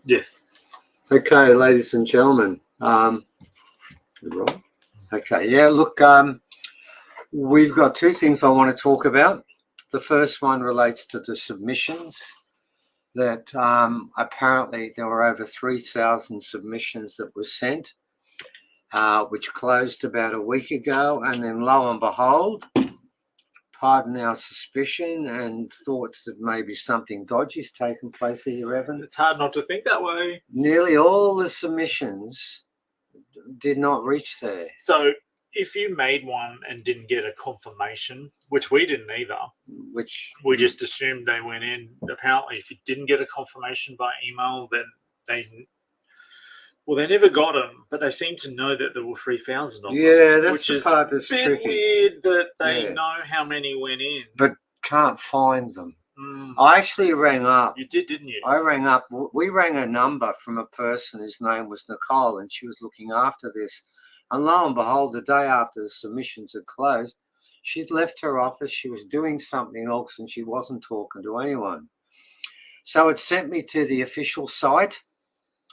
Yes. Okay, ladies and gentlemen. Okay, yeah, look, we've got two things I want to talk about. The first one relates to the submissions that apparently there were over 3,000 submissions that were sent, which closed about a week ago, and then lo and behold, pardon our suspicion and thoughts that maybe something dodgy has taken place here, Evan. It's hard not to think that way. Nearly all the submissions did not reach there. So if you made one and didn't get a confirmation, which we didn't either, which we just assumed they went in. Apparently, if you didn't get a confirmation by email, then they never got them, but they seem to know that there were 3,000 of them. Yeah, that's which the is part that's a bit tricky. weird that they know how many went in. But can't find them. I actually rang up. You did, didn't you? I rang up. We rang a number from a person whose name was Nicole, and she was looking after this. And lo and behold, the day after the submissions had closed, she'd left her office. She was doing something else, and she wasn't talking to anyone. So it sent me to the official site,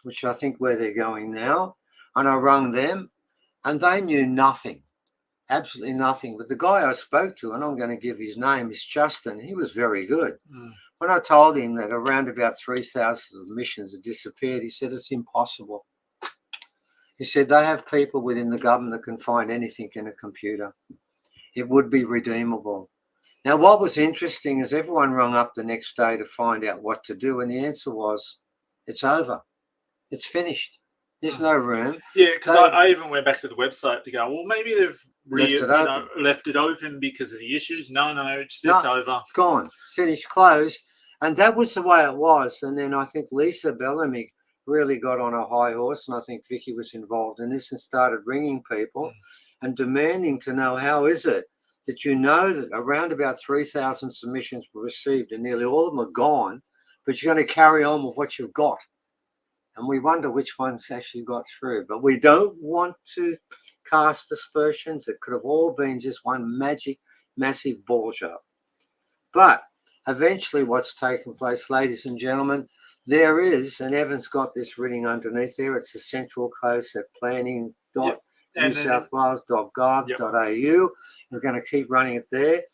which I think where they're going now. And I rang them, and they knew nothing. Absolutely nothing. But the guy I spoke to, and I'm going to give his name, is Justin. He was very good. When I told him that around about 3,000 submissions had disappeared, he said, it's impossible. He said, they have people within the government that can find anything in a computer. It would be redeemable. Now, what was interesting is everyone rung up the next day to find out what to do. And the answer was, it's over. It's finished. There's no room. Yeah, because I even went back to the website to go, well, maybe they've left it open because of the issues. No, it's over. It's gone. Finished, closed. And that was the way it was. And then I think Lisa Bellamy really got on a high horse, and I think Vicky was involved in this and started ringing people and demanding to know, how is it that you know that around about 3,000 submissions were received and nearly all of them are gone, but you're going to carry on with what you've got? And we wonder which ones actually got through. But we don't want to cast aspersions. It could have all been just one massive ball job. But eventually what's taken place, ladies and gentlemen, there is, and Evan's got this written underneath there, it's the central close at planning.newsouthwales.gov.au. We're going to keep running it there.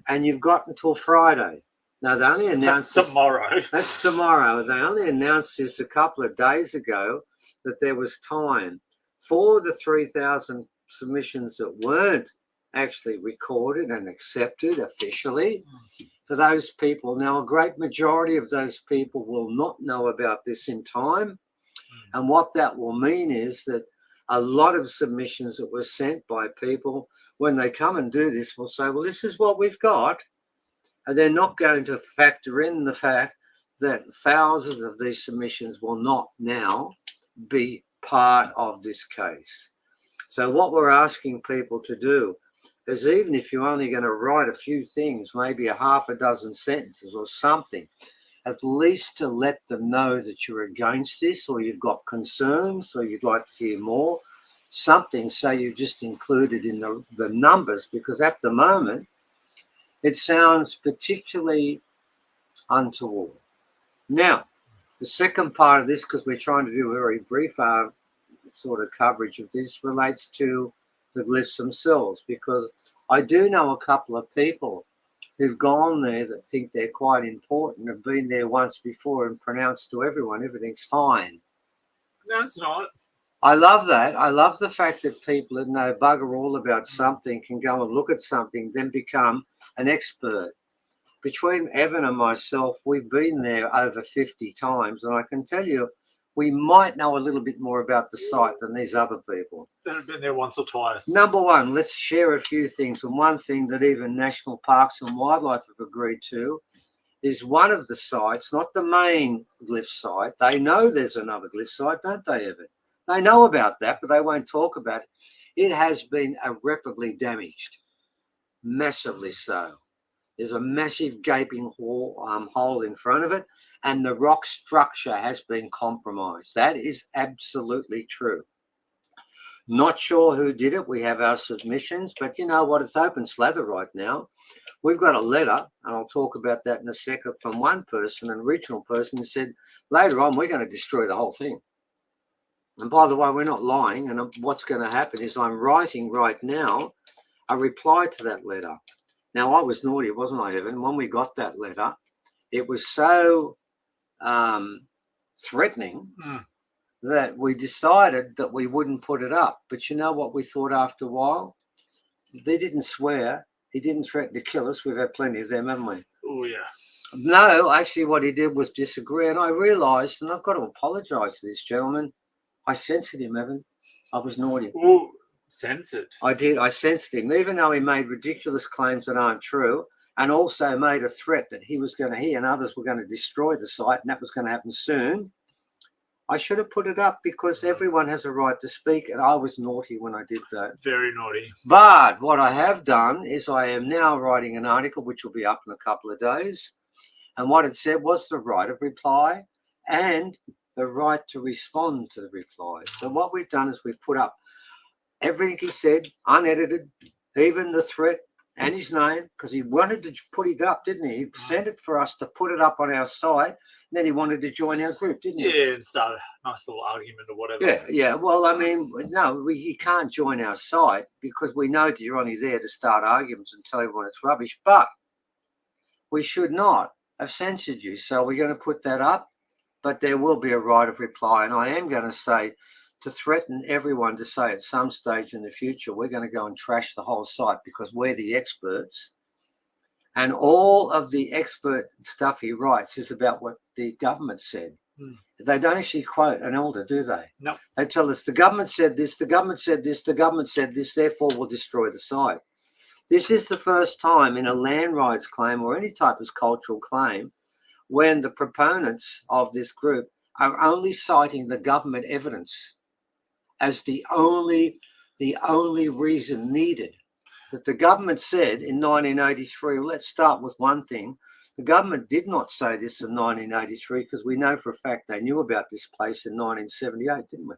And you've got until Friday. Now, they only announced that's tomorrow. That's tomorrow. They only announced this a couple of days ago that there was time for the 3,000 submissions that weren't actually recorded and accepted officially for those people. Now, a great majority of those people will not know about this in time. And what that will mean is that a lot of submissions that were sent by people, when they come and do this, will say, well, this is what we've got. And they're not going to factor in the fact that thousands of these submissions will not now be part of this case. So what we're asking people to do is, even if you're only going to write a few things, maybe a half a dozen sentences or something, at least to let them know that you're against this, or you've got concerns, or you'd like to hear more, something, so you just include it in the numbers, because at the moment, it sounds particularly untoward. Now, the second part of this, because we're trying to do a very brief sort of coverage of this, relates to the glyphs themselves, because I do know a couple of people who've gone there that think they're quite important, have been there once before and pronounced to everyone everything's fine. No, it's not. I love that. I love the fact that people that know bugger all about something can go and look at something, then become an expert. between Evan and myself, we've been there over 50 times, and I can tell you, we might know a little bit more about the site than these other people. That have been there once or twice. Number one, let's share a few things. And one thing that even National Parks and Wildlife have agreed to is one of the sites, not the main glyph site. They know there's another glyph site, don't they, Evan? They know about that, but they won't talk about it. It has been irreparably damaged, massively so. There's a massive gaping hole in front of it, and the rock structure has been compromised. That is absolutely true. Not sure who did it. We have our submissions, but you know what? It's open slather right now. We've got a letter, and I'll talk about that in a second, from one person, an original person, who said, later on, we're going to destroy the whole thing. And by the way, we're not lying, and what's going to happen is I'm writing right now a reply to that letter. Now, I was naughty, wasn't I, Evan? When we got that letter, it was so threatening that we decided that we wouldn't put it up. But you know what we thought after a while? They didn't swear. He didn't threaten to kill us. We've had plenty of them, haven't we? Oh, yeah. No, actually what he did was disagree. And I realised, and I've got to apologise to this gentleman, I censored him, Evan. I was naughty. Ooh. Censored. I did. I censored him, even though he made ridiculous claims that aren't true, and also made a threat that he and others were going to destroy the site, and that was going to happen soon. I should have put it up because everyone has a right to speak, and I was naughty when I did that. Very naughty. But what I have done is I am now writing an article which will be up in a couple of days, and what it said was the right of reply and the right to respond to the reply. So what we've done is we've put up everything he said, unedited, even the threat and his name, because he wanted to put it up, didn't he? He sent it for us to put it up on our site, and then he wanted to join our group, didn't he? Yeah, and start a nice little argument or whatever. Yeah. Well, I mean, no, you can't join our site because we know that you're only there to start arguments and tell everyone it's rubbish, but we should not have censored you. So we're going to put that up, but there will be a right of reply, and I am going to say, to threaten everyone to say at some stage in the future, we're going to go and trash the whole site because we're the experts. And all of the expert stuff he writes is about what the government said. They don't actually quote an elder, do they? No. They tell us the government said this, the government said this, the government said this, therefore we'll destroy the site. This is the first time in a land rights claim or any type of cultural claim when the proponents of this group are only citing the government evidence as the only reason needed. That the government said in 1983, well, let's start with one thing. The government did not say this in 1983 because we know for a fact they knew about this place in 1978, didn't we?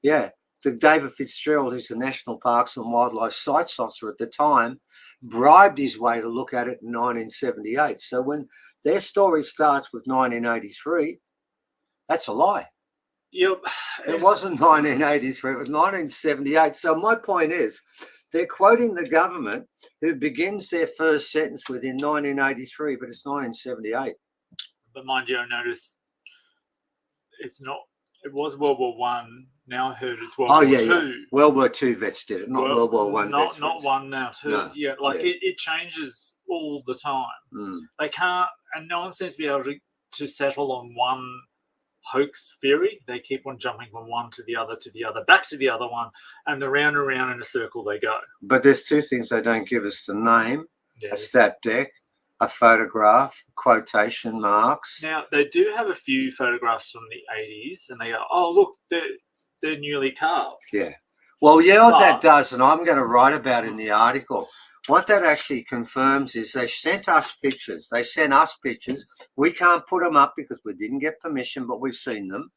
Yeah. The David Fitzgerald, who's the National Parks and Wildlife Sites Officer at the time, bribed his way to look at it in 1978. So when their story starts with 1983, that's a lie. Yep. It wasn't 1983, it was 1978. So my point is, they're quoting the government who begins their first sentence within 1983, but it's 1978. But mind you, I noticed it's not, it was World War One. Now I heard it's World War Two. Yeah. World War II vets did it, not World War One vets. Not one now, two. No. Yeah, it changes all the time. They can't, and no one seems to be able to settle on one hoax theory. They keep on jumping from one to the other, back to the other one, and around in a circle they go. But there's two things they don't give us: the name, a stat deck, a photograph, quotation marks. Now, they do have a few photographs from the 80s, and they go, oh, look, they're newly carved. Yeah. Well, yeah, what that does, and I'm going to write about in the article, what that actually confirms is they sent us pictures. They sent us pictures. We can't put them up because we didn't get permission, but we've seen them.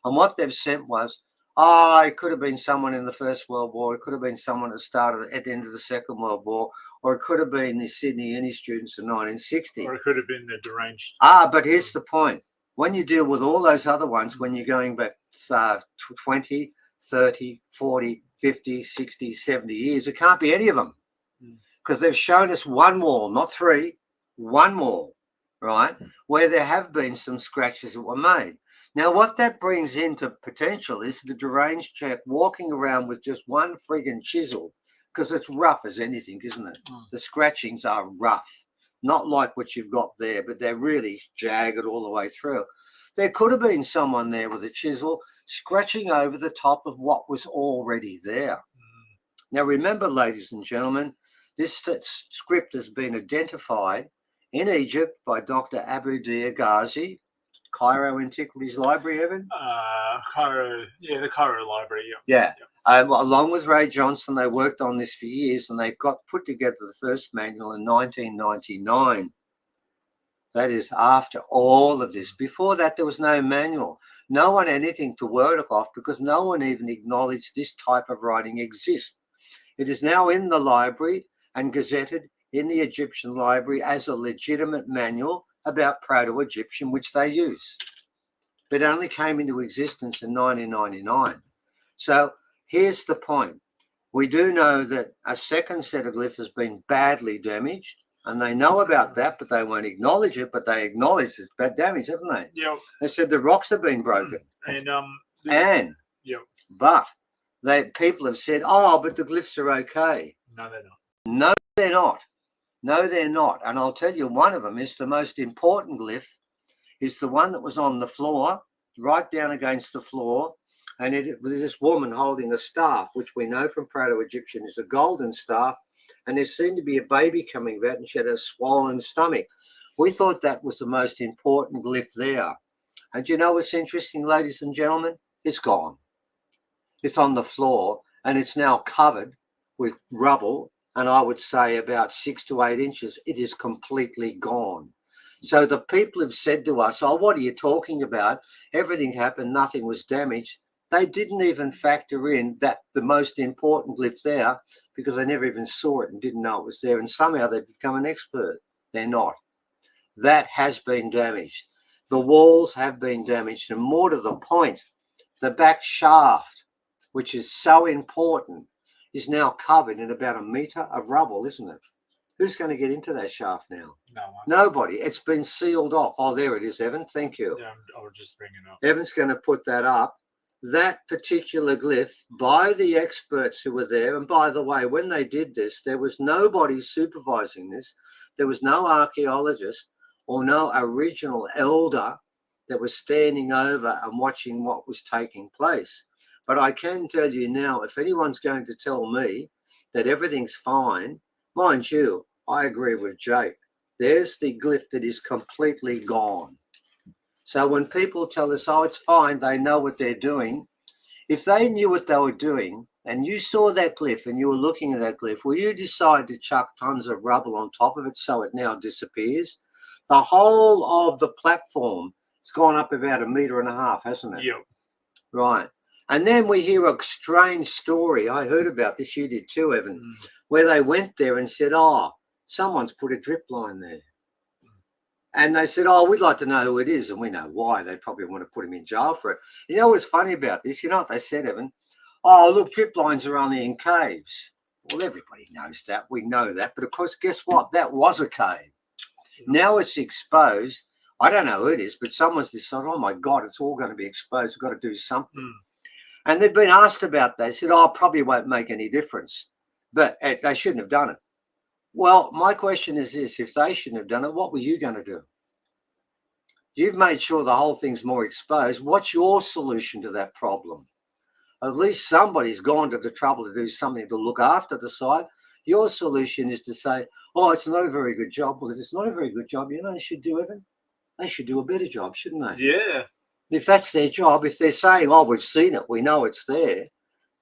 And what they've sent was, it could have been someone in the First World War. It could have been someone that started at the end of the Second World War. Or it could have been the Sydney Uni students in 1960. Or it could have been the deranged. But here's the point. When you deal with all those other ones, when you're going back 20, 30, 40, 50, 60, 70 years, it can't be any of them. Because they've shown us one wall, not three, one wall, right, where there have been some scratches that were made. Now, what that brings into potential is the deranged chap walking around with just one friggin' chisel, because it's rough as anything, isn't it? The scratchings are rough. not like what you've got there, but they're really jagged all the way through. There could have been someone there with a chisel scratching over the top of what was already there. Now, remember, ladies and gentlemen, this script has been identified in Egypt by Dr. Abu Ghazi, Cairo Antiquities Library, Evan? Cairo, the Cairo Library, Yeah. Along with Ray Johnson, they worked on this for years, and they put together the first manual in 1999. That is after all of this. Before that, there was no manual. No one had anything to work off because no one even acknowledged this type of writing exists. It is now in the library and gazetted in the Egyptian library as a legitimate manual about Proto-Egyptian, which they use. But it only came into existence in 1999. So here's the point. We do know that a second set of glyphs has been badly damaged, and they know about that, but they won't acknowledge it, but they acknowledge it's bad damage, haven't they? Yeah. They said the rocks have been broken. But people have said, oh, but the glyphs are okay. No, they're not. No, they're not. No, they're not. And I'll tell you, one of them is the most important glyph, is the one that was on the floor, right down against the floor. And it was this woman holding a staff, which we know from Proto-Egyptian is a golden staff. And there seemed to be a baby coming out, and she had a swollen stomach. We thought that was the most important glyph there. And you know what's interesting, ladies and gentlemen? It's gone. It's on the floor, and it's now covered with rubble, and I would say about 6 to 8 inches. It is completely gone. So the people have said to us, oh, what are you talking about? Everything happened, nothing was damaged. They didn't even factor in that the most important glyph there, because they never even saw it and didn't know it was there. And somehow they've become an expert. They're not. That has been damaged. The walls have been damaged. And more to the point, the back shaft, which is so important, is now covered in about 1 metre of rubble, isn't it? Who's going to get into that shaft now? No one. Nobody. It's been sealed off. Oh, there it is, Evan. Thank you. Yeah, I'll just bring it up. Evan's going to put that up. That particular glyph, by the experts who were there, and by the way, when they did this, there was nobody supervising this. There was no archaeologist or no original elder that was standing over and watching what was taking place. But I can tell you now, if anyone's going to tell me that everything's fine, mind you, I agree with Jake. There's the glyph that is completely gone. So when people tell us, oh, it's fine, they know what they're doing. If they knew what they were doing and you saw that glyph and you were looking at that glyph, will you decide to chuck tons of rubble on top of it so it now disappears? The whole of the platform has gone up about 1.5 meters, hasn't it? Yep. Right. And then we hear a strange story. I heard about this, you did too, Evan, where they went there and said, oh, someone's put a drip line there. And they said, oh, we'd like to know who it is. And we know why. They probably want to put him in jail for it. You know what's funny about this? You know what they said, Evan? Oh, look, drip lines are only in caves. Well, everybody knows that. We know that. But, of course, guess what? That was a cave. Now it's exposed. I don't know who it is, but someone's decided, oh, my God, it's all going to be exposed. We've got to do something. And they've been asked about that. They said, oh, probably won't make any difference. But they shouldn't have done it. Well, my question is this. If they shouldn't have done it, what were you going to do? You've made sure the whole thing's more exposed. What's your solution to that problem? At least somebody's gone to the trouble to do something to look after the site. Your solution is to say, oh, it's not a very good job. Well, if it's not a very good job, you know, they should do, Evan? They should do a better job, shouldn't they? Yeah. If that's their job, if they're saying, oh, we've seen it, we know it's there,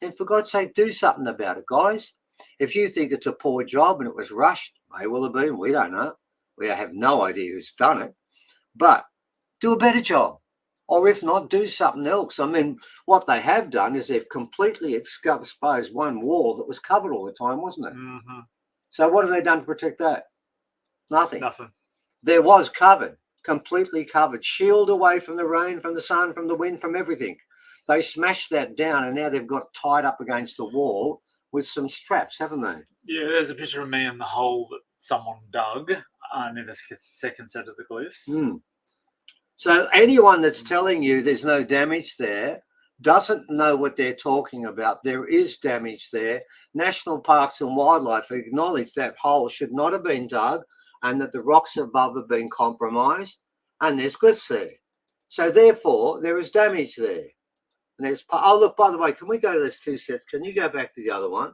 then for God's sake, do something about it, guys. If you think it's a poor job and it was rushed, may well have been. We don't know. We have no idea who's done it. But do a better job. Or if not, do something else. I mean, what they have done is they've completely exposed one wall that was covered all the time, wasn't it? Mm-hmm. So what have they done to protect that? Nothing. Nothing. There was covered, completely covered, shield away from the rain, from the sun, from the wind, from everything. They smashed that down and now they've got it tied up against the wall with some straps, haven't they? Yeah, there's a picture of me in the hole that someone dug near the second set of the glyphs. So anyone that's telling you there's no damage there doesn't know what they're talking about. There is damage there. National Parks and Wildlife acknowledge that hole should not have been dug. and that the rocks above have been compromised, and there's glyphs there. So therefore, there is damage there. And there's, oh, look, by the way, can we go to those two sets? Can you go back to the other one?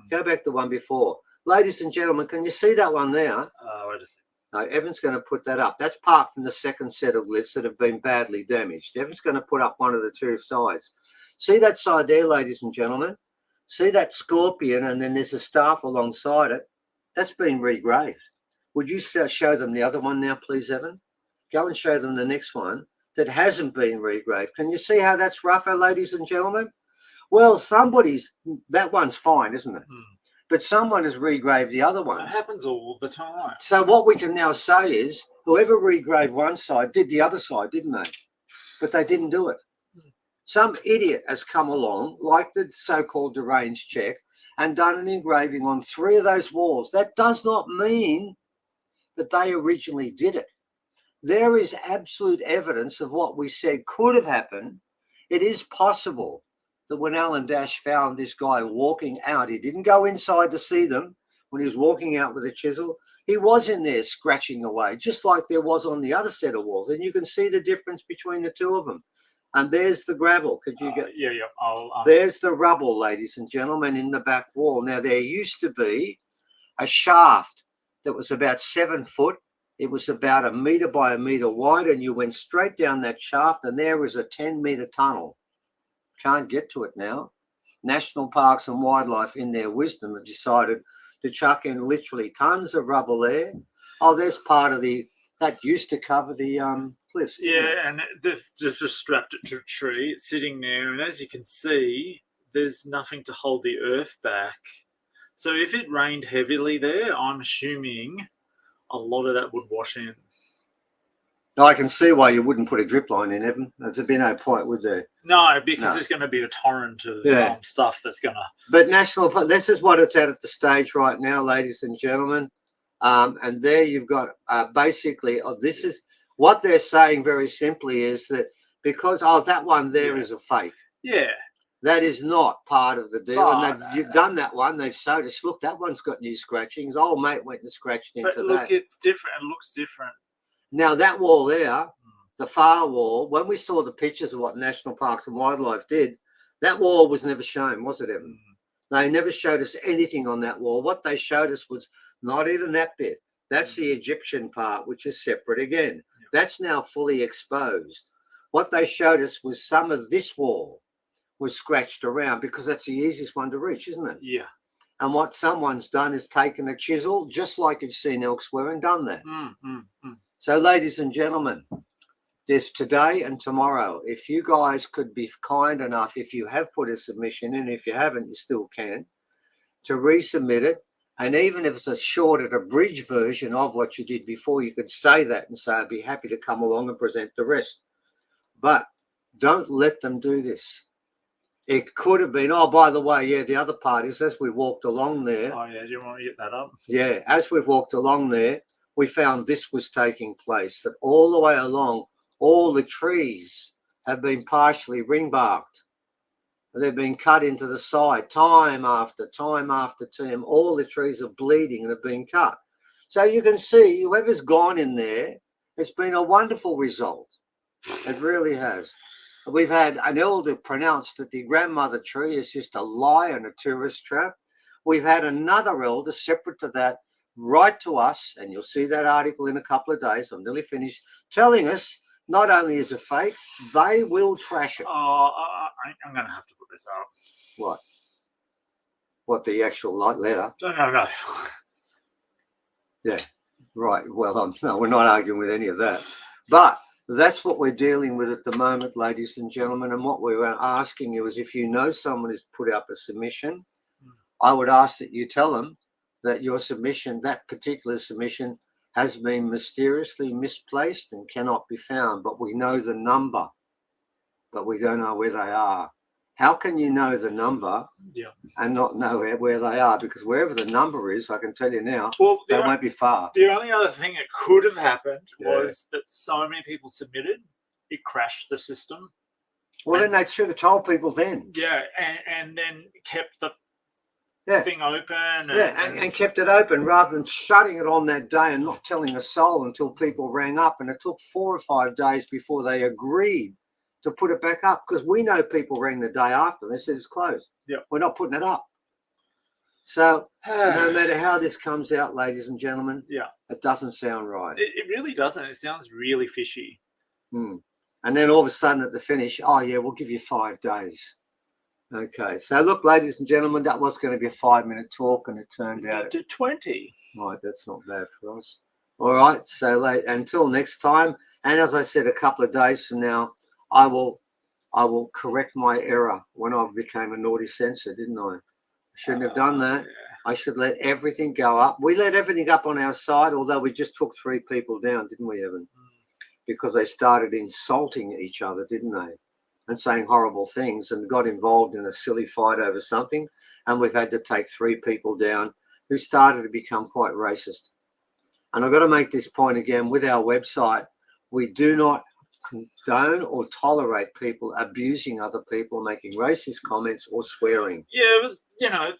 Go back to the one before. Ladies and gentlemen, can you see that one there? Wait a second. No, Evan's going to put that up. That's part from the second set of glyphs that have been badly damaged. Evan's going to put up one of the two sides. See that side there, ladies and gentlemen? See that scorpion, and then there's a staff alongside it? That's been regraved. Would you show them the other one now, please, Evan? Go and show them the next one that hasn't been regraved. Can you see how that's rougher, ladies and gentlemen? Well, that one's fine, isn't it? But someone has regraved the other one. That happens all the time. So what we can now say is whoever regraved one side did the other side, didn't they? But they didn't do it. Some idiot has come along, like the so-called deranged Czech, and done an engraving on 3 of those walls. That does not mean that they originally did it. There is absolute evidence of what we said could have happened. It is possible that when Alan Dash found this guy walking out, he didn't go inside to see them. When he was walking out with a chisel, he was in there scratching away, just like there was on the other set of walls. And you can see the difference between the two of them. And there's the gravel. Could you get? Yeah. There's the rubble, ladies and gentlemen, in the back wall. Now, there used to be a shaft that was about 7 foot. It was about 1 metre by 1 metre wide, and you went straight down that shaft, and there was a 10-metre tunnel. Can't get to it now. National Parks and Wildlife, in their wisdom, have decided to chuck in literally tons of rubble there. Oh, there's part of that used to cover the cliffs. Yeah, and they've just strapped it to a tree. It's sitting there, and as you can see, there's nothing to hold the earth back. So if it rained heavily there, I'm assuming a lot of that would wash in. I can see why you wouldn't put a drip line in, Evan. There'd be no point, would there? No, because there's going to be a torrent of stuff that's going to... But National Park, this is what it's at the stage right now, ladies and gentlemen. And there you've got basically, this is what they're saying very simply is that because, that one there is a fake. Yeah. That is not part of the deal. And you've done that one. They've showed us, look, that one's got new scratchings. Old mate went and scratched into that. But look, it's different. It looks different. Now, that wall there, the far wall, when we saw the pictures of what National Parks and Wildlife did, that wall was never shown, was it, Evan? They never showed us anything on that wall. What they showed us was not even that bit. That's the Egyptian part, which is separate again. That's now fully exposed. What they showed us was some of this wall was scratched around because that's the easiest one to reach, isn't it? Yeah. And what someone's done is taken a chisel, just like you've seen elsewhere, and done that. So, ladies and gentlemen, there's today and tomorrow. If you guys could be kind enough, if you have put a submission in, if you haven't, you still can, to resubmit it. And even if it's a short, abridged version of what you did before, you could say that and say, I'd be happy to come along and present the rest. But don't let them do this. It could have been, oh, by the way, the other part is as we walked along there. Oh, yeah, do you want to get that up? Yeah, as we've walked along there, we found this was taking place, that all the way along, all the trees have been partially ring-barked. They've been cut into the side time after time. All the trees are bleeding and have been cut. So you can see whoever's gone in there, it's been a wonderful result. It really has. We've had an elder pronounce that the grandmother tree is just a lie and a tourist trap. We've had another elder separate to that write to us, and you'll see that article in a couple of days, I'm nearly finished, telling us not only is it fake, they will trash it. Oh, I'm going to have to put this up. What? What, the actual letter? No. Yeah, right. Well, no, we're not arguing with any of that. But that's what we're dealing with at the moment, ladies and gentlemen. And what we were asking you is if you know someone who's put up a submission, I would ask that you tell them that your submission, that particular submission, has been mysteriously misplaced and cannot be found. But we know the number, but we don't know where they are. How can you know the number and not know where they are? Because wherever the number is, I can tell you now, they won't be far. The only other thing that could have happened was that so many people submitted, it crashed the system. Well, then they should have told people then. Yeah, and then kept thing open. And kept it open rather than shutting it on that day and not telling a soul until people rang up. And it took 4 or 5 days before they agreed to put it back up, because we know people rang the day after. They said it's closed. Yep. We're not putting it up. So no matter how this comes out, ladies and gentlemen, it doesn't sound right. It really doesn't. It sounds really fishy. And then all of a sudden at the finish, oh yeah, we'll give you 5 days. Okay, so look, ladies and gentlemen, that was going to be a 5-minute talk, and it turned out to 20. Right, that's not bad for us. All right, so until next time, and as I said, a couple of days from now, I will correct my error when I became a naughty censor, didn't I? I shouldn't have done that. Yeah. I should let everything go up. We let everything up on our side, although we just took 3 people down, didn't we, Evan? Because they started insulting each other, didn't they? And saying horrible things, and got involved in a silly fight over something. And we've had to take 3 people down who started to become quite racist. And I've got to make this point again with our website. We do not condone or tolerate people abusing other people, making racist comments or swearing. Yeah, it was,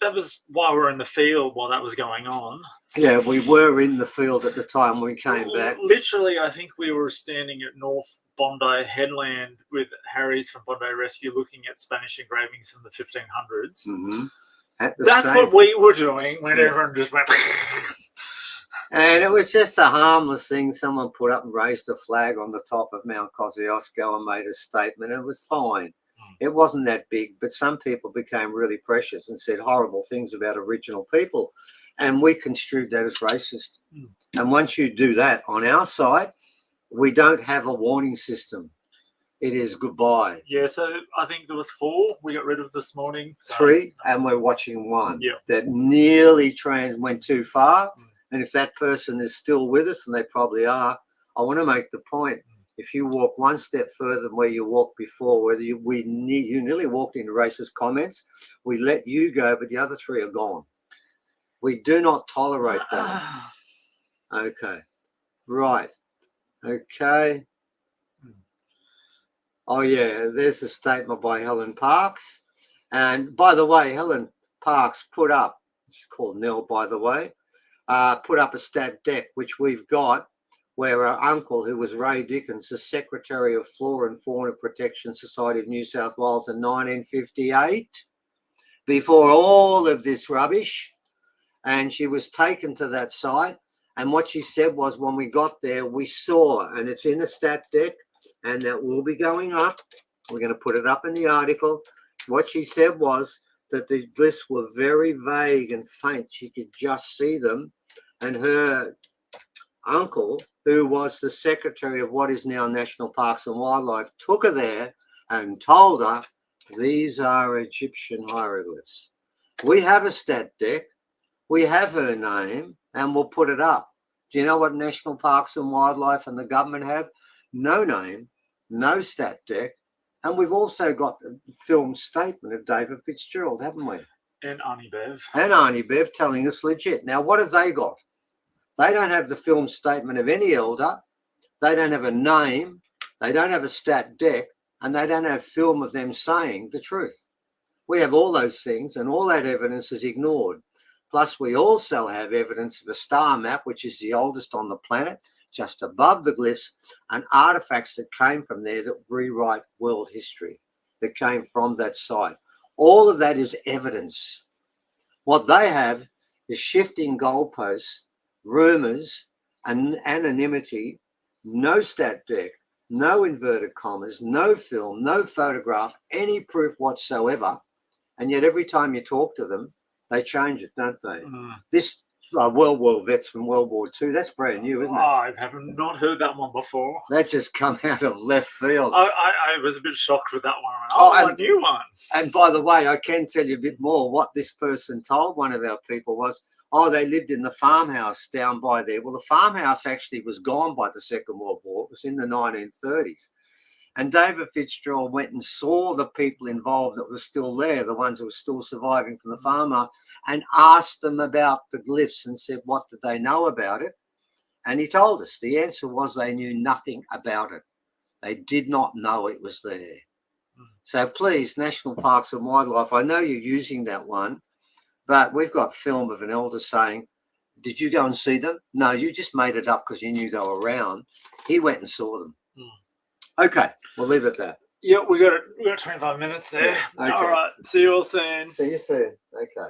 that was why we were in the field while that was going on. Yeah, we were in the field at the time when we came back. Literally, I think we were standing at North Bondi Headland with Harry's from Bondi Rescue looking at Spanish engravings from the 1500s. Mm-hmm. That's what we were doing when everyone just went... And it was just a harmless thing. Someone put up and raised a flag on the top of Mount Kosciuszko and made a statement. And it was fine. It wasn't that big, but some people became really precious and said horrible things about original people. And we construed that as racist. And once you do that on our side, we don't have a warning system. It is goodbye. Yeah, so I think there was 4 we got rid of this morning. So. 3, and we're watching 1 yeah. that nearly went too far. And if that person is still with us, and they probably are, I want to make the point. If you walk 1 step further than where you walked before, whether you nearly walked into racist comments, we let you go, but the other 3 are gone. We do not tolerate that. Okay. Right. Okay. Oh, yeah, there's a statement by Helen Parks. And by the way, Helen Parks put up, she's called Nell, by the way, put up a stat deck, which we've got, where our uncle, who was Ray Dickens, the Secretary of Flora and Fauna Protection Society of New South Wales in 1958, before all of this rubbish, and she was taken to that site. And what she said was, when we got there, we saw, and it's in a stat deck, and that will be going up. We're going to put it up in the article. What she said was that the glyphs were very vague and faint. She could just see them. And her uncle, who was the secretary of what is now National Parks and Wildlife, took her there and told her, these are Egyptian hieroglyphs. We have a stat deck. We have her name, and we'll put it up. Do you know what National Parks and Wildlife and the government have? No name, no stat deck. And we've also got the film statement of David Fitzgerald, haven't we? And Arnie Bev. And Arnie Bev telling us legit. Now, what have they got? They don't have the film statement of any elder. They don't have a name. They don't have a stat deck. And they don't have film of them saying the truth. We have all those things, and all that evidence is ignored. Plus, we also have evidence of a star map, which is the oldest on the planet, just above the glyphs, and artifacts that came from there that rewrite world history, that came from that site. All of that is evidence. What they have is shifting goalposts, rumours, and anonymity, no stat deck, no inverted commas, no film, no photograph, any proof whatsoever. And yet every time you talk to them, they change it, don't they? This World War vets from World War II, that's brand new, isn't it? I have not heard that one before. That just come out of left field. I was a bit shocked with that one. A new one. And by the way, I can tell you a bit more. What this person told one of our people was, they lived in the farmhouse down by there. Well, the farmhouse actually was gone by the Second World War. It was in the 1930s. And David Fitzgerald went and saw the people involved that were still there, the ones that were still surviving from the farmhouse, and asked them about the glyphs and said, what did they know about it? And he told us the answer was they knew nothing about it. They did not know it was there. So please, National Parks and Wildlife, I know you're using that one, But we've got film of an elder saying, did you go and see them? No, you just made it up because you knew they were around. He went and saw them. Okay, we'll leave it at that. Yeah, we got 25 minutes there. Yeah, okay. All right. See you all soon. See you soon. Okay.